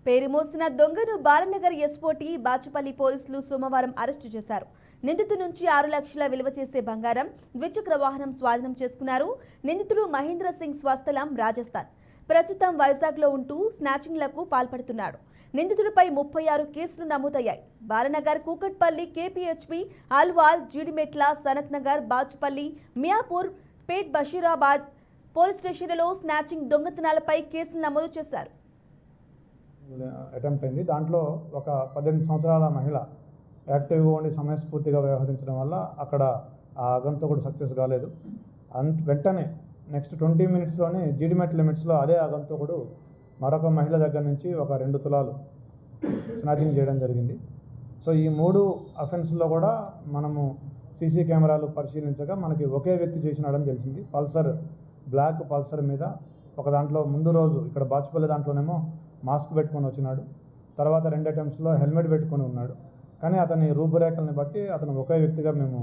పేరు మోసిన దొంగను బాలనగర్ ఎస్ఓటీ బాచుపల్లి పోలీసులు సోమవారం అరెస్టు చేశారు. నిందితు నుంచి 6 లక్షల విలువ చేసే బంగారం, ద్విచక్ర వాహనం స్వాధీనం చేసుకున్నారు. నిందితుడు మహేంద్ర సింగ్ స్వస్థలం రాజస్థాన్. ప్రస్తుతం వైజాగ్లో ఉంటూ స్నాచింగ్లకు పాల్పడుతున్నాడు. నిందితుడిపై 36 కేసులు నమోదయ్యాయి. బాలనగర్, కూకట్పల్లి, కేపీహెచ్పీ, అల్వాల్, జీడిమెట్ల, సనత్ నగర్, బాచుపల్లి, మియాపూర్, పేట్, బషీరాబాద్ పోలీస్ స్టేషన్లలో స్నాచింగ్, దొంగతనాలపై కేసులు నమోదు చేశారు. అటెంప్ట్ అయింది. దాంట్లో ఒక 18 సంవత్సరాల మహిళ యాక్టివ్గా ఉండి సమయస్ఫూర్తిగా వ్యవహరించడం వల్ల అక్కడ ఆ ఆగంతకుడు సక్సెస్ కాలేదు. వెంటనే నెక్స్ట్ 20 మినిట్స్లోనే జీడిమెట్ లిమిట్స్లో అదే ఆగంతకుడు మరొక మహిళ దగ్గర నుంచి ఒక 2 తులాలు స్నాచింగ్ చేయడం జరిగింది. సో ఈ 3 అఫెన్స్లో కూడా మనము సీసీ కెమెరాలు పరిశీలించగా మనకి ఒకే వ్యక్తి చేసినాడని తెలిసింది. బ్లాక్ పల్సర్ మీద ఒక దాంట్లో ముందు రోజు ఇక్కడ బాచుపల్లి దాంట్లోనేమో మాస్క్ పెట్టుకొని వచ్చినాడు. తర్వాత 2 అటెంప్ట్స్లో హెల్మెట్ పెట్టుకొని ఉన్నాడు. కానీ అతని రూపురేఖల్ని బట్టి అతను ఒకే వ్యక్తిగా మేము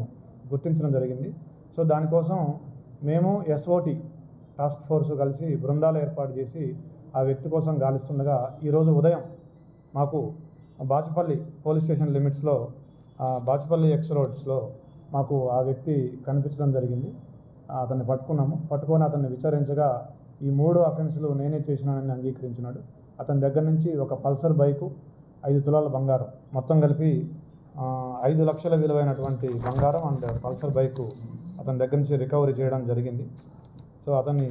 గుర్తించడం జరిగింది. సో దానికోసం మేము ఎస్ఓటీ టాస్క్ ఫోర్స్ కలిసి బృందాలు ఏర్పాటు చేసి ఆ వ్యక్తి కోసం గాలిస్తుండగా ఈరోజు ఉదయం మాకు బాచుపల్లి పోలీస్ స్టేషన్ లిమిట్స్లో బాచుపల్లి ఎక్స్ రోడ్స్లో మాకు ఆ వ్యక్తి కనిపించడం జరిగింది. అతన్ని పట్టుకొని అతన్ని విచారించగా ఈ 3 అఫెన్స్లు నేనే చేసినానని అంగీకరించినాడు. అతని దగ్గర నుంచి ఒక పల్సర్ బైకు, 5 తులాల బంగారం, మొత్తం కలిపి 5 లక్షల విలువైనటువంటి బంగారం అండ్ పల్సర్ బైకు అతని దగ్గర నుంచి రికవరీ చేయడం జరిగింది. సో అతన్ని